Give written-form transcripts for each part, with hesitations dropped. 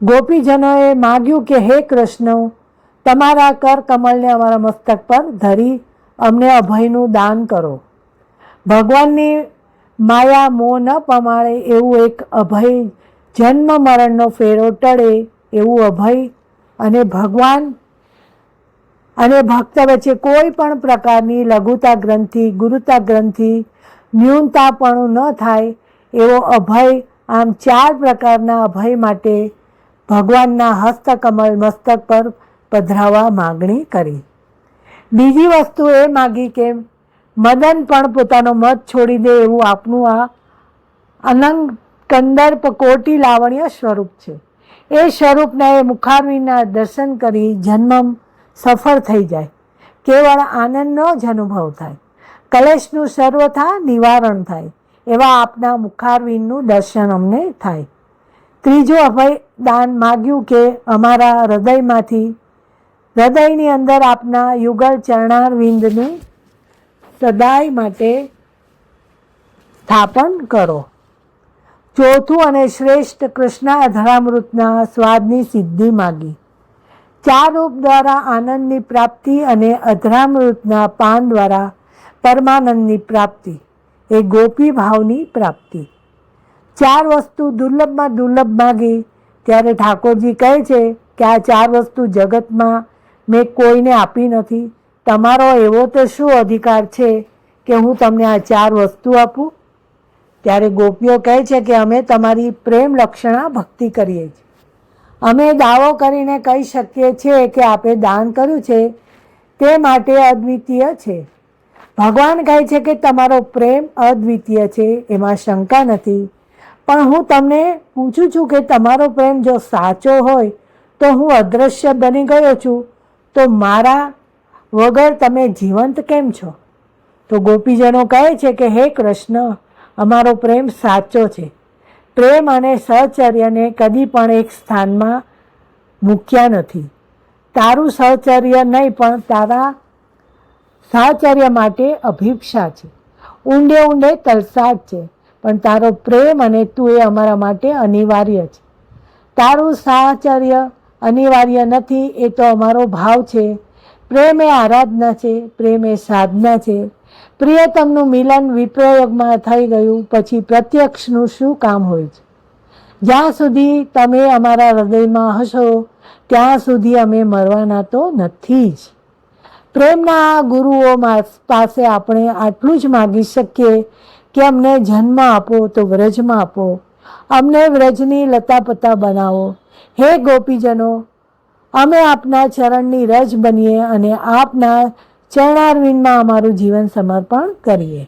ગોપીજનોએ માગ્યું કે હે કૃષ્ણ, તમારા કર કમળને અમારા મસ્તક પર ધરી અમને અભયનું દાન કરો. ભગવાનની માયા મોહ ન પમાડે એવું એક અભય, જન્મ મરણનો ફેરો ટળે એવું અભય, અને ભગવાન અને ભક્ત વચ્ચે કોઈ પણ પ્રકારની લઘુતા ગ્રંથિ, ગુરુતા ગ્રંથિ, ન્યૂનતાપણું ન થાય એવો અભય. આમ 4 પ્રકારના અભય માટે ભગવાનના હસ્તકમળ મસ્તક પર પધરાવવા માગણી કરી. બીજી વસ્તુ એ માગી કે મદન પણ પોતાનો મત છોડી દે એવું આપનું આ અનંગ કંદર્પ કોટી લાવણ્ય સ્વરૂપ છે. એ સ્વરૂપના એ મુખારવિંદના દર્શન કરી જન્મ સફળ થઈ જાય, કેવળ આનંદનો જ અનુભવ થાય, કલેશનું સર્વથા નિવારણ થાય એવા આપના મુખારવિંદનું દર્શન અમને થાય. ત્રીજું અભય દાન માગ્યું કે અમારા હૃદયમાંથી, હૃદયની અંદર આપના યુગલ ચરણારવિંદનું સદાય માટે સ્થાપન કરો. ચોથું અને શ્રેષ્ઠ કૃષ્ણ અધરામૃતના સ્વાદની સિદ્ધિ માગી. 4 રૂપ દ્વારા આનંદની પ્રાપ્તિ અને અધરામૃતના પાન દ્વારા પરમાનંદની પ્રાપ્તિ એ ગોપી ભાવની પ્રાપ્તિ. 4 વસ્તુ દુર્લભમાં દુર્લભ માગી ત્યારે ઠાકોરજી કહે છે કે આ 4 વસ્તુ જગતમાં મેં કોઈને આપી નથી. તમારો એવો તો શું અધિકાર છે કે હું તમને આ 4 વસ્તુ આપું? ત્યારે ગોપીઓ કહે છે કે અમે તમારી પ્રેમ લક્ષણા ભક્તિ કરીએ છીએ. અમે દાવો કરીને કહી શકીએ છીએ કે આપે દાન કર્યું છે તે માટે અદ્વિતીય છે. ભગવાન કહે છે કે તમારો પ્રેમ અદ્વિતીય છે, એમાં શંકા નથી. પણ હું તમને પૂછું છું કે તમારો પ્રેમ જો સાચો હોય તો હું અદૃશ્ય બની ગયો છું, તો મારા વગર તમે જીવંત કેમ છો? તો ગોપીજનો કહે છે કે હે કૃષ્ણ, અમારો પ્રેમ સાચો છે. પ્રેમ અને સહચર્યને કદી પણ એક સ્થાનમાં મૂક્યા નથી. તારું સહચર્ય નહીં પણ તારા સાહચર્ય માટે અભિપ્સા છે, ઊંડે ઊંડે તલસાટ છે, પણ તારો પ્રેમ અને તું એ અમારા માટે અનિવાર્ય છે. તારું સાહચર્ય અનિવાર્ય નથી, એ તો અમારો ભાવ છે. પ્રેમ એ આરાધના છે, પ્રેમ એ સાધના છે. પ્રિયતમનું મિલન વિપ્રયોગમાં થઈ ગયું પછી પ્રત્યક્ષનું શું કામ હોય છે? જ્યાં સુધી તમે અમારા હૃદયમાં હશો ત્યાં સુધી અમે મરવાના તો નથી જ. પ્રેમના ગુરુઓ પાસે આપણે આટલું જ માગી શકીએ કે અમને જન્મ આપો તો વ્રજમાં આપો, અમને વ્રજની લતાપતા બનાવો. હે ગોપીજનો, અમે આપના ચરણની રજ બનીએ અને આપના ચરણારવિંદમાં અમારું જીવન સમર્પણ કરીએ.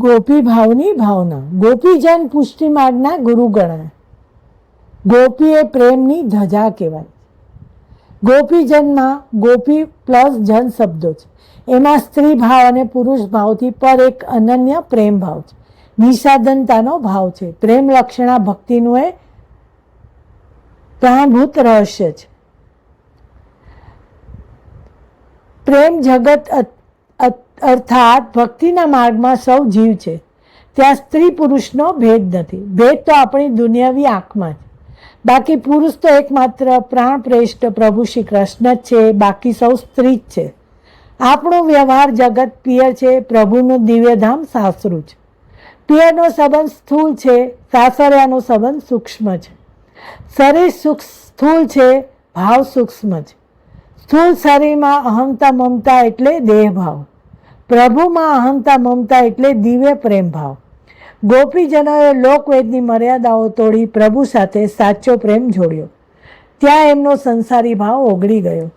ગોપી ભાવની ભાવના. ગોપીજન પુષ્ટિ માર્ગના ગુરુ ગણાય. ગોપી એ પ્રેમની ધજા કહેવાય. ગોપીજનમાં ગોપી પ્લસ જન શબ્દો છે. એમાં સ્ત્રી ભાવ અને પુરુષ ભાવથી પર એક અનન્ય પ્રેમ ભાવ છે, નિષાદનતાનો ભાવ છે. પ્રેમ લક્ષણા ભક્તિનું એ પ્રાણભૂત રહસ્ય છે. પ્રેમ જગત અર્થાત ભક્તિના માર્ગમાં સૌ જીવ છે. ત્યાં સ્ત્રી પુરુષનો ભેદ નથી. ભેદ તો આપણી દુનિયાવી આંખમાં છે. બાકી પુરુષ તો એકમાત્ર પ્રાણ શ્રેષ્ઠ પ્રભુ શ્રી કૃષ્ણ જ છે, બાકી સૌ સ્ત્રી જ છે. આપણો વ્યવહાર જગત પિયર છે, પ્રભુનું દિવ્યધામ સાસરું છે. પિયરનો સંબંધ સ્થૂળ છે, સાસરિયાનો સંબંધ સૂક્ષ્મ છે. શરીર સ્થૂળ છે, ભાવ સૂક્ષ્મ છે. સ્થૂળ શરીરમાં અહંતા મમતા એટલે દેહ ભાવ, પ્રભુમાં અહંતા મમતા એટલે દિવ્ય પ્રેમ ભાવ. ગોપીજનોએ લોકવેદની મર્યાદાઓ તોડી પ્રભુ સાથે સાચો પ્રેમ જોડ્યો. ત્યાં એમનો સંસારી ભાવ ઓગળી ગયો.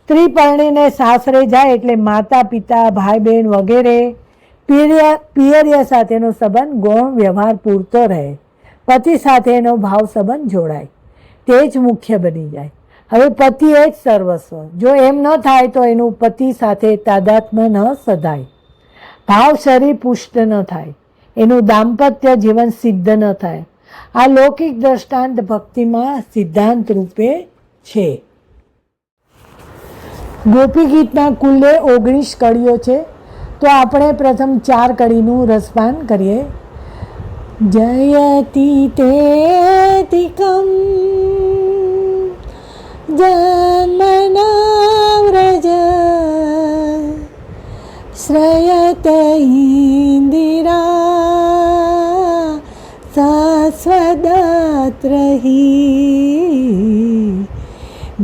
સ્ત્રી પરણીને સાસરે જાય એટલે માતા પિતા ભાઈ બહેન વગેરે પિયરિયા સાથેનો સંબંધ ગૌણ વ્યવહાર પૂરતો રહે. પતિ સાથેનો ભાવ સંબંધ જોડાય, તે જ મુખ્ય બની જાય. હવે પતિ એ જ સર્વસ્વ. જો એમ ન થાય તો એનું પતિ સાથે તાદાત્મ્ય ન સધાય, ભાવ શરીર પુષ્ટ ન થાય, એનું દાંપત્ય જીવન સિદ્ધ ન થાય. આ લૌકિક દ્રષ્ટાંત ભક્તિમાં સિદ્ધાંત રૂપે છે. ગોપી ગીતમાં કુલ્લે 19 કડીઓ છે, તો આપણે પ્રથમ 4 કડીનું રસપાન કરીએ. जयति तेऽधिकं जन्मना व्रज श्रयत इंदिरा सस्वदत्रहि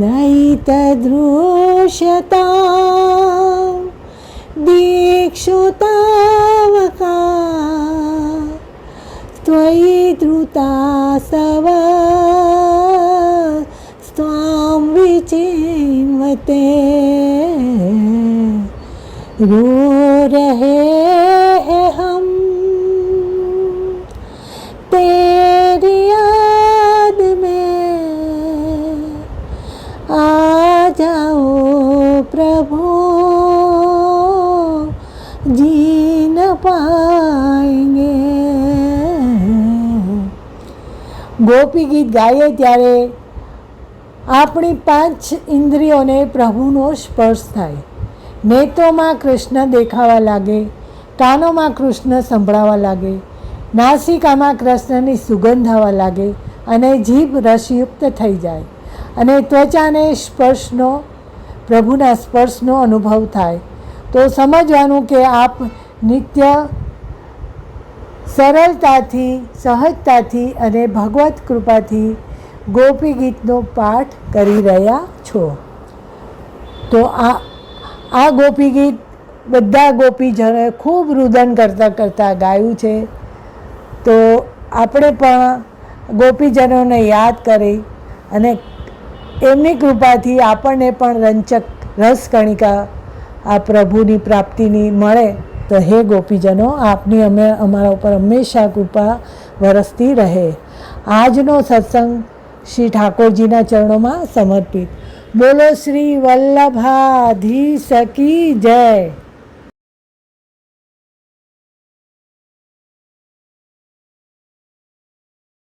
नैतदृश्यता दीक्षुतावका त्वयि धृतासव स्वां विचिन्वते रो रहे हैं हम तेरी याद में आ जाओ प्रभु जी न पाएंगे। ગોપી ગીત ગાઈએ ત્યારે આપણી 5 ઇન્દ્રિયોને પ્રભુનો સ્પર્શ થાય. નેત્રોમાં કૃષ્ણ દેખાવા લાગે, કાનોમાં કૃષ્ણ સંભળાવા લાગે, નાસિકામાં કૃષ્ણની સુગંધ આવવા લાગે અને જીભ રસયુક્ત થઈ જાય અને ત્વચાને સ્પર્શનો પ્રભુના સ્પર્શનો અનુભવ થાય. તો સમજવાનું કે આપ નિત્ય સરળતાથી, સહજતાથી અને ભગવત કૃપાથી ગોપી ગીતનો પાઠ કરી રહ્યા છો. તો આ ગોપી ગીત બધા ગોપીજનોએ ખૂબ રુદન કરતાં કરતાં ગાયું છે. તો આપણે પણ ગોપીજનોને યાદ કરી અને એમની કૃપાથી આપણને પણ રંચક રસકણિકા આ પ્રભુની પ્રાપ્તિની મળે. તો હે ગોપીજનો, આપની અમારા ઉપર હંમેશા કૃપા વરસતી રહે. આજનો સત્સંગ શ્રી ઠાકોરજીના ચરણોમાં સમર્પિત. બોલો શ્રી વલ્લભાધીશ કી જય.